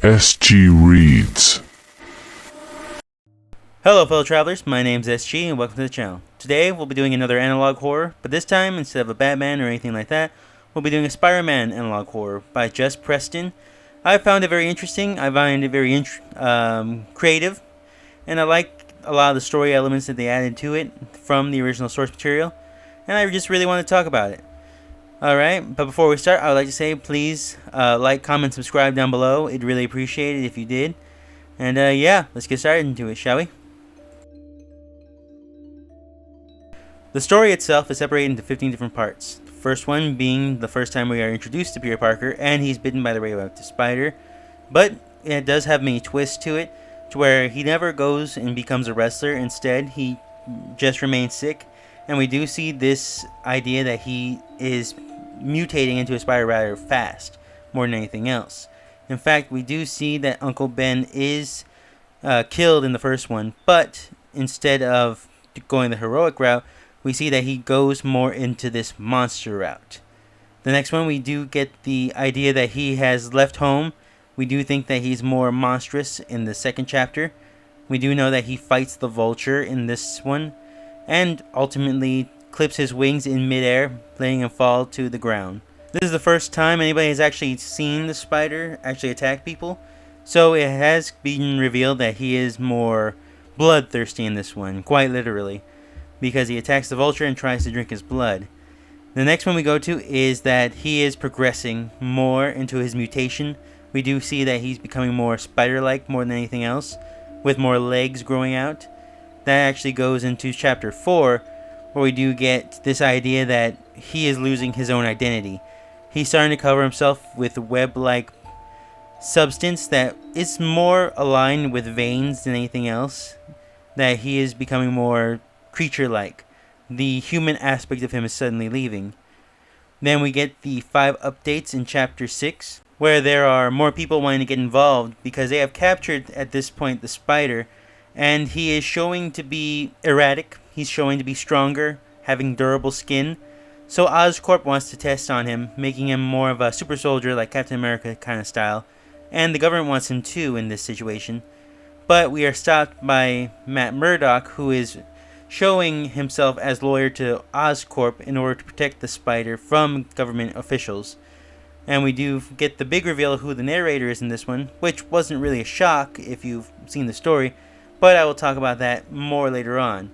SG Reads. Hello fellow travelers, my name's SG and welcome to the channel. Today we'll be doing another analog horror, but this time instead of a Batman or anything like that, we'll be doing a Spider-Man analog horror by Jess Preston. I found it very interesting, I find it very creative, and I like a lot of the story elements that they added to it from the original source material, and I just really want to talk about it. Alright, but before we start, I would like to say please like, comment, subscribe down below. I'd really appreciate it if you did. And yeah, let's get started into it, shall we? The story itself is separated into 15 different parts. The first one being the first time we are introduced to Peter Parker and he's bitten by the radioactive spider. But it does have many twists to it, to where he never goes and becomes a wrestler. Instead, he just remains sick. And we do see this idea that he is mutating into a spider rather fast, more than anything else. In fact, we do see that Uncle Ben is killed in the first one, but instead of going the heroic route, we see that he goes more into this monster route. The next one, we do get the idea that he has left home. We do think that he's more monstrous in the second chapter. We do know that he fights the Vulture in this one, and ultimately clips his wings in midair, letting him fall to the ground. This is the first time anybody has actually seen the spider actually attack people, so it has been revealed that he is more bloodthirsty in this one, quite literally, because he attacks the Vulture and tries to drink his blood. The next one we go to is that he is progressing more into his mutation. We do see that he's becoming more spider-like more than anything else, with more legs growing out. That actually goes into chapter 4, where we do get this idea that he is losing his own identity. He's starting to cover himself with web-like substance that is more aligned with veins than anything else. That he is becoming more creature-like. The human aspect of him is suddenly leaving. Then we get the 5 updates in chapter 6, where there are more people wanting to get involved because they have captured at this point the spider, and he is showing to be erratic. He's showing to be stronger, having durable skin. So Oscorp wants to test on him, making him more of a super soldier like Captain America kind of style. And the government wants him too in this situation. But we are stopped by Matt Murdock, who is showing himself as lawyer to Oscorp in order to protect the spider from government officials. And we do get the big reveal of who the narrator is in this one, which wasn't really a shock if you've seen the story, but I will talk about that more later on.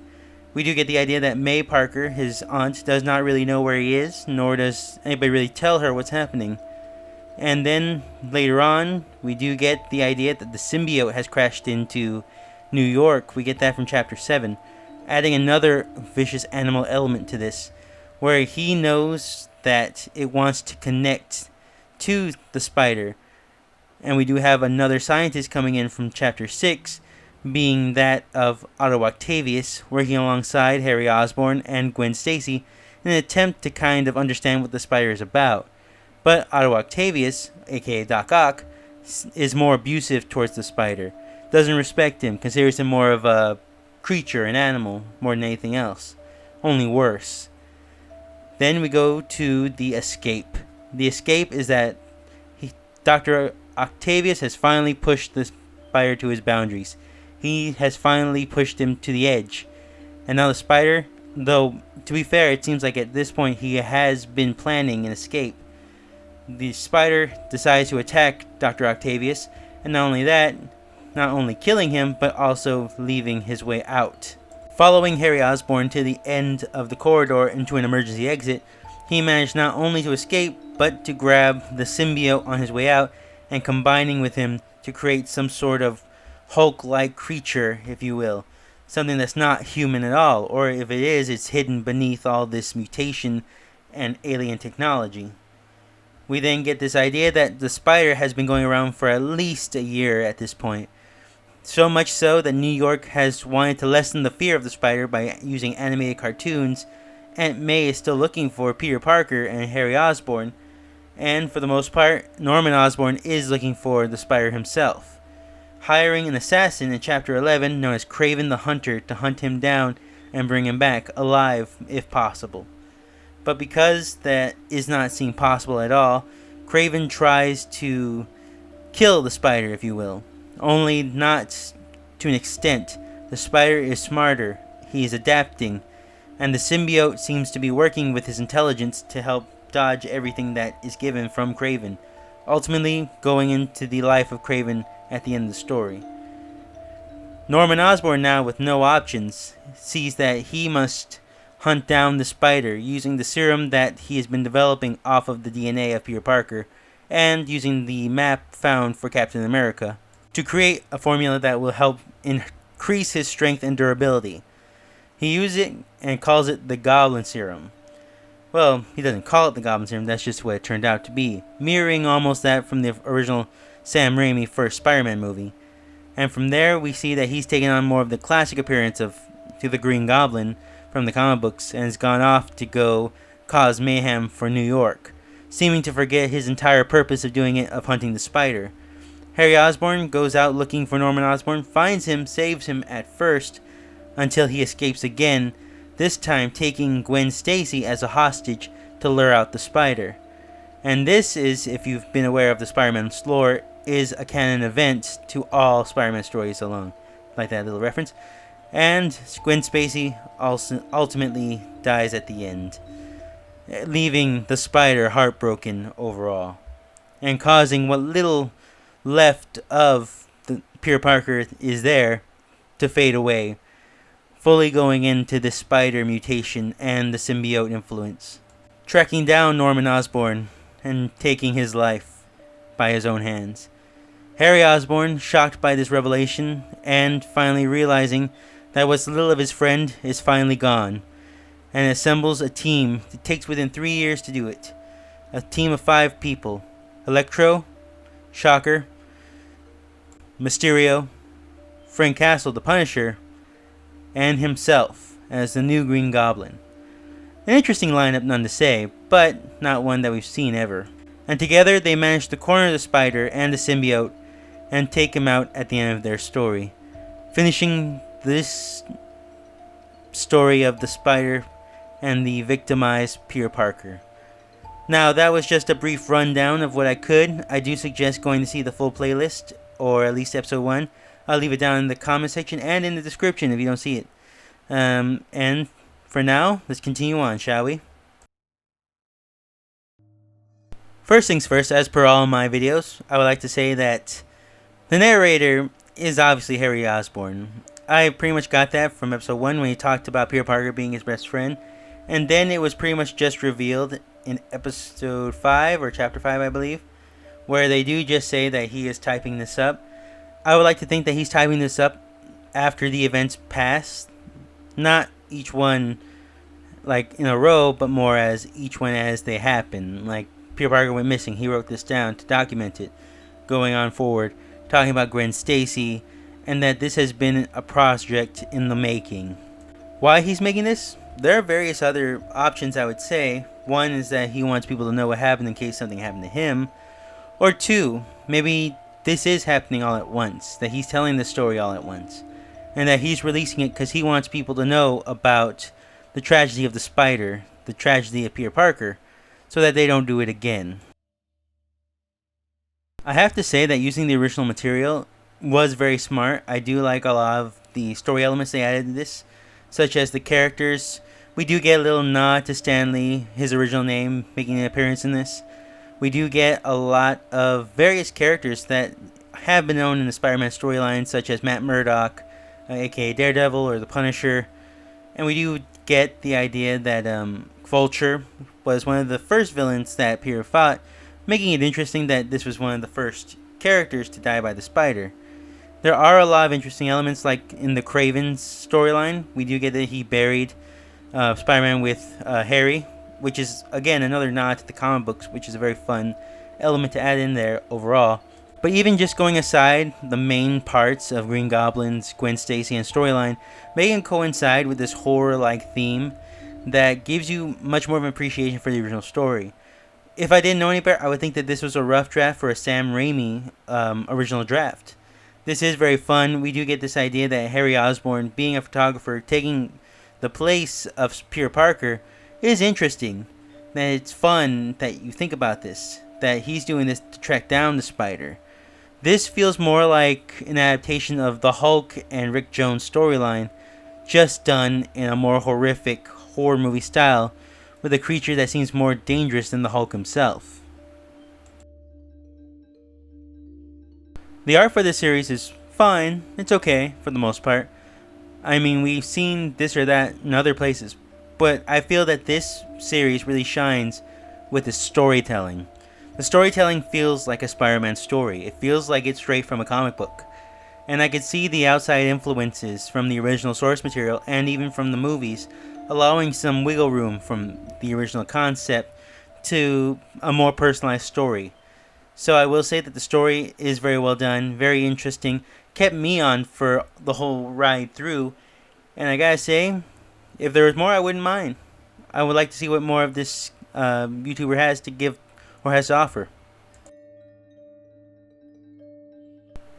We do get the idea that May Parker, his aunt, does not really know where he is, nor does anybody really tell her what's happening. And then, later on, we do get the idea that the Symbiote has crashed into New York. We get that from chapter 7, adding another vicious animal element to this, where he knows that it wants to connect to the spider. And we do have another scientist coming in from chapter 6, being that of Otto Octavius, working alongside Harry Osborn and Gwen Stacy in an attempt to kind of understand what the spider is about. But Otto Octavius, aka Doc Ock, is more abusive towards the spider, doesn't respect him, considers him more of a creature, an animal, more than anything else, only worse. Then we go to the escape. The escape is that Dr. Octavius has finally pushed the spider to his boundaries. He has finally pushed him to the edge. And now the spider, though to be fair, it seems like at this point he has been planning an escape. The spider decides to attack Dr. Octavius, and not only that, not only killing him, but also leaving his way out. Following Harry Osborn to the end of the corridor into an emergency exit, he managed not only to escape, but to grab the symbiote on his way out, and combining with him to create some sort of Hulk-like creature, if you will. Something that's not human at all, or if it is, it's hidden beneath all this mutation and alien technology. We then get this idea that the spider has been going around for at least a year at this point. So much so that New York has wanted to lessen the fear of the spider by using animated cartoons. Aunt May is still looking for Peter Parker and Harry Osborn, and for the most part, Norman Osborn is looking for the spider himself, hiring an assassin in chapter 11 known as Kraven the Hunter to hunt him down and bring him back alive if possible. But because that is not seen possible at all, Kraven tries to kill the spider, if you will. Only not to an extent. The spider is smarter, he is adapting, and the symbiote seems to be working with his intelligence to help dodge everything that is given from Kraven, ultimately going into the life of Kraven at the end of the story. Norman Osborn, now with no options, sees that he must hunt down the spider using the serum that he has been developing off of the DNA of Peter Parker and using the map found for Captain America to create a formula that will help increase his strength and durability. He uses it and calls it the Goblin Serum. Well, he doesn't call it the Goblin Serum, that's just what it turned out to be, mirroring almost that from the original Sam Raimi first Spider-Man movie. And from there, we see that he's taken on more of the classic appearance of the Green Goblin from the comic books and has gone off to go cause mayhem for New York, seeming to forget his entire purpose of doing it, of hunting the spider. Harry Osborn goes out looking for Norman Osborn, finds him, saves him at first, until he escapes again, this time taking Gwen Stacy as a hostage to lure out the spider. And this is, if you've been aware of the Spider-Man's lore, is a canon event to all Spider-Man stories along. Like that little reference. And Gwen Stacy also ultimately dies at the end, leaving the spider heartbroken overall, and causing what little left of the Peter Parker is there to fade away, fully going into the spider mutation and the symbiote influence, tracking down Norman Osborn and taking his life by his own hands. Harry Osborn, shocked by this revelation and finally realizing that what's little of his friend is finally gone, and assembles a team. It takes within 3 years to do it. A team of 5 people: Electro, Shocker, Mysterio, Frank Castle the Punisher, and himself as the new Green Goblin. An interesting lineup, none to say, but not one that we've seen ever. And together they manage to corner the spider and the symbiote and take him out at the end of their story, finishing this story of the spider and the victimized Peter Parker. Now, that was just a brief rundown of what I could. I do suggest going to see the full playlist, or at least episode 1. I'll leave it down in the comment section and in the description if you don't see it. And for now, let's continue on, shall we? First things first, as per all my videos, I would like to say that the narrator is obviously Harry Osborn. I pretty much got that from episode 1 when he talked about Peter Parker being his best friend. And then it was pretty much just revealed in episode 5, or chapter 5 I believe, where they do just say that he is typing this up. I would like to think that he's typing this up after the events pass. Not each one like in a row, but more as each one as they happen. Like Peter Parker went missing, he wrote this down to document it. Going on forward, talking about Gwen Stacy, and that this has been a project in the making. Why he's making this? There are various other options, I would say. One is that he wants people to know what happened in case something happened to him. Or 2, maybe this is happening all at once, that he's telling the story all at once, and that he's releasing it because he wants people to know about the tragedy of the spider, the tragedy of Peter Parker, so that they don't do it again. I have to say that using the original material was very smart. I do like a lot of the story elements they added to this, such as the characters. We do get a little nod to Stan Lee, his original name, making an appearance in this. We do get a lot of various characters that have been known in the Spider-Man storyline, such as Matt Murdock, aka Daredevil, or the Punisher. And we do get the idea that Vulture was one of the first villains that Peter fought, making it interesting that this was one of the first characters to die by the spider. There are a lot of interesting elements, like in the Kraven's storyline. We do get that he buried Spider-Man with Harry, which is, again, another nod to the comic books, which is a very fun element to add in there overall. But even just going aside the main parts of Green Goblin's, Gwen Stacy, and storyline, they can coincide with this horror-like theme that gives you much more of an appreciation for the original story. If I didn't know any better, I would think that this was a rough draft for a Sam Raimi original draft. This is very fun. We do get this idea that Harry Osborn, being a photographer, taking the place of Peter Parker, is interesting. That it's fun that you think about this, that he's doing this to track down the spider. This feels more like an adaptation of the Hulk and Rick Jones storyline, just done in a more horrific horror movie style, with a creature that seems more dangerous than the Hulk himself. The art for this series is fine, it's okay for the most part. I mean, we've seen this or that in other places, but I feel that this series really shines with the storytelling. The storytelling feels like a Spider-Man story. It feels like it's straight from a comic book. And I could see the outside influences from the original source material and even from the movies, allowing some wiggle room from the original concept to a more personalized story. So I will say that the story is very well done, very interesting, kept me on for the whole ride through. And I gotta say, if there was more, I wouldn't mind. I would like to see what more of this YouTuber has to give or has to offer.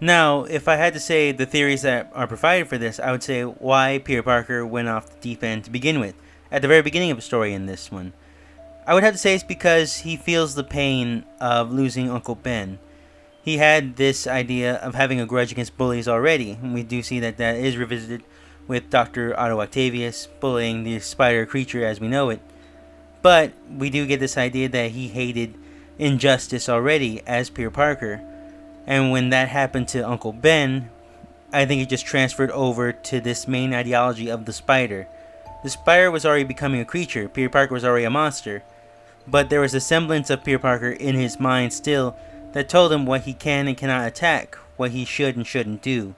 Now, if I had to say the theories that are provided for this, I would say why Peter Parker went off the deep end to begin with, at the very beginning of the story in this one. I would have to say it's because he feels the pain of losing Uncle Ben. He had this idea of having a grudge against bullies already, and we do see that that is revisited with Dr. Otto Octavius bullying the spider creature as we know it. But we do get this idea that he hated injustice already as Peter Parker. And when that happened to Uncle Ben, I think it just transferred over to this main ideology of the spider. The spider was already becoming a creature, Peter Parker was already a monster. But there was a semblance of Peter Parker in his mind still that told him what he can and cannot attack, what he should and shouldn't do.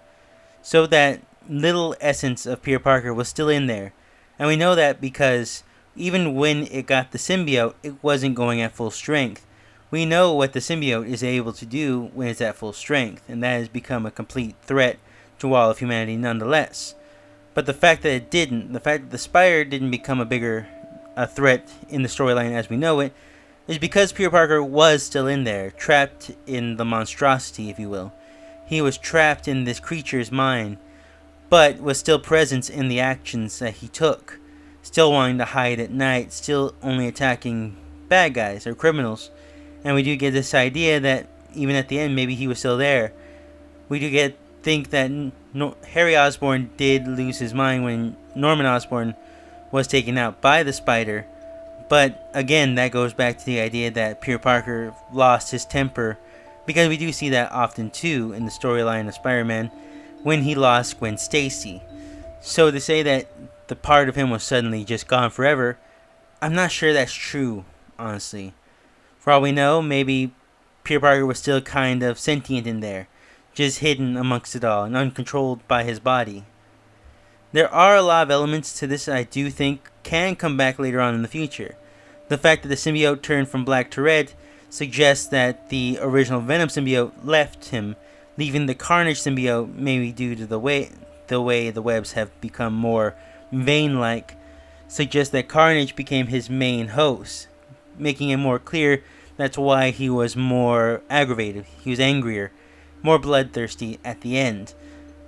So that little essence of Peter Parker was still in there. And we know that because even when it got the symbiote, it wasn't going at full strength. We know what the symbiote is able to do when it's at full strength, and that has become a complete threat to all of humanity nonetheless. But the fact that it didn't, the fact that the spider didn't become a threat in the storyline as we know it, is because Peter Parker was still in there, trapped in the monstrosity, if you will. He was trapped in this creature's mind, but was still present in the actions that he took. Still wanting to hide at night, still only attacking bad guys or criminals. And we do get this idea that even at the end, maybe he was still there. We do think that Harry Osborn did lose his mind when Norman Osborn was taken out by the spider. But again, that goes back to the idea that Peter Parker lost his temper, because we do see that often too in the storyline of Spider-Man when he lost Gwen Stacy. So to say that the part of him was suddenly just gone forever, I'm not sure that's true, honestly. For all we know, maybe Peter Parker was still kind of sentient in there, just hidden amongst it all and uncontrolled by his body. There are a lot of elements to this that I do think can come back later on in the future. The fact that the symbiote turned from black to red suggests that the original Venom symbiote left him, leaving the Carnage symbiote, maybe due to the way the webs have become more vein-like, suggests that Carnage became his main host, making it more clear that's why he was more aggravated, he was angrier, more bloodthirsty at the end,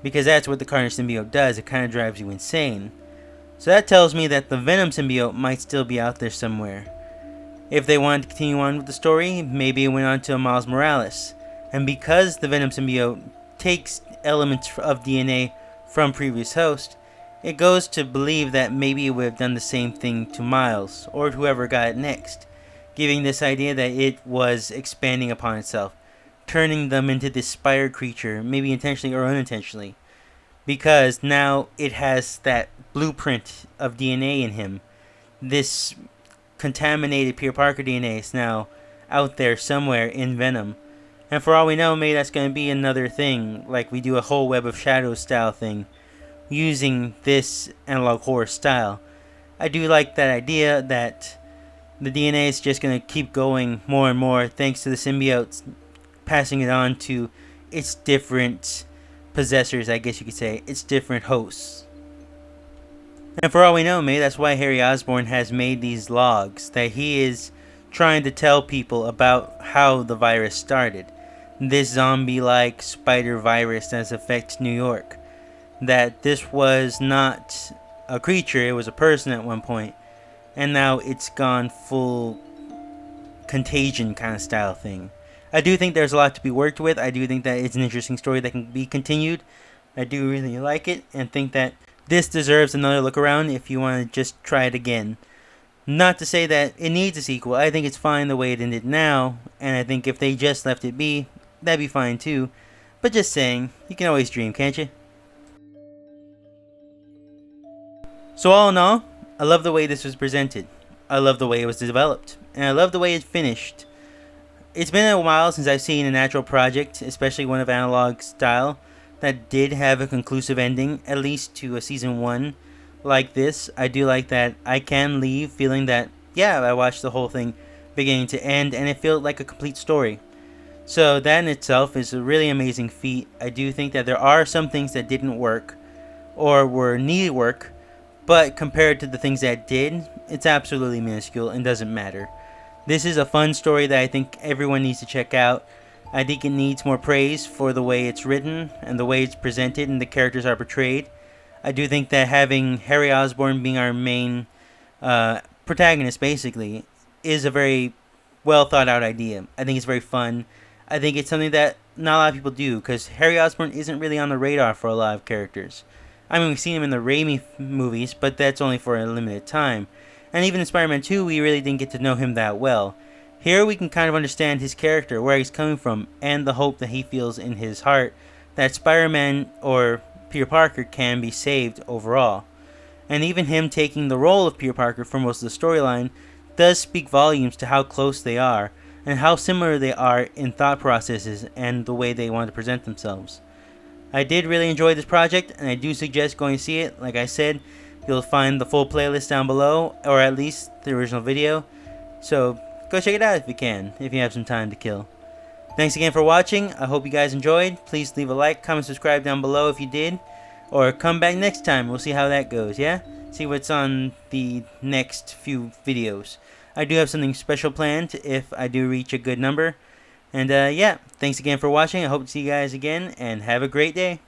because that's what the Carnage symbiote does, it kind of drives you insane. So that tells me that the Venom symbiote might still be out there somewhere. If they wanted to continue on with the story, maybe it went on to Miles Morales, and because the Venom symbiote takes elements of DNA from previous hosts, it goes to believe that maybe it would have done the same thing to Miles, or whoever got it next, giving this idea that it was expanding upon itself, turning them into this spider creature, maybe intentionally or unintentionally, because now it has that blueprint of DNA in him. This contaminated Peter Parker DNA is now out there somewhere in Venom. And for all we know, maybe that's going to be another thing, like we do a whole Web of Shadows style thing, using this analog horror style. I do like that idea that the DNA is just going to keep going more and more thanks to the symbiotes passing it on to its different possessors, I guess you could say, its different hosts. And for all we know, maybe that's why Harry Osborn has made these logs, that he is trying to tell people about how the virus started. This zombie-like spider virus that affects New York. That this was not a creature, it was a person at one point. And now it's gone full contagion kind of style thing. I do think there's a lot to be worked with. I do think that it's an interesting story that can be continued. I do really like it and think that this deserves another look around if you want to just try it again. Not to say that it needs a sequel. I think it's fine the way it ended now, and I think if they just left it be, that'd be fine too. But just saying, you can always dream, can't you? So all in all, I love the way this was presented. I love the way it was developed. And I love the way it finished. It's been a while since I've seen a natural project, especially one of analog style, that did have a conclusive ending, at least to a season 1 like this. I do like that I can leave feeling that, yeah, I watched the whole thing beginning to end, and it felt like a complete story. So that in itself is a really amazing feat. I do think that there are some things that didn't work, or were needed work, but compared to the things that did, it's absolutely minuscule and doesn't matter. This is a fun story that I think everyone needs to check out. I think it needs more praise for the way it's written and the way it's presented and the characters are portrayed. I do think that having Harry Osborn being our main protagonist, basically, is a very well thought out idea. I think it's very fun. I think it's something that not a lot of people do, because Harry Osborn isn't really on the radar for a lot of characters. I mean, we've seen him in the Raimi movies, but that's only for a limited time. And even in Spider-Man 2, we really didn't get to know him that well. Here we can kind of understand his character, where he's coming from, and the hope that he feels in his heart that Spider-Man or Peter Parker can be saved overall. And even him taking the role of Peter Parker for most of the storyline does speak volumes to how close they are, and how similar they are in thought processes and the way they want to present themselves. I did really enjoy this project, and I do suggest going to see it. Like I said, you'll find the full playlist down below, or at least the original video. So go check it out if you can, if you have some time to kill. Thanks again for watching. I hope you guys enjoyed. Please leave a like, comment, subscribe down below if you did. Or come back next time. We'll see how that goes, yeah? See what's on the next few videos. I do have something special planned if I do reach a good number. And yeah, thanks again for watching. I hope to see you guys again, and have a great day.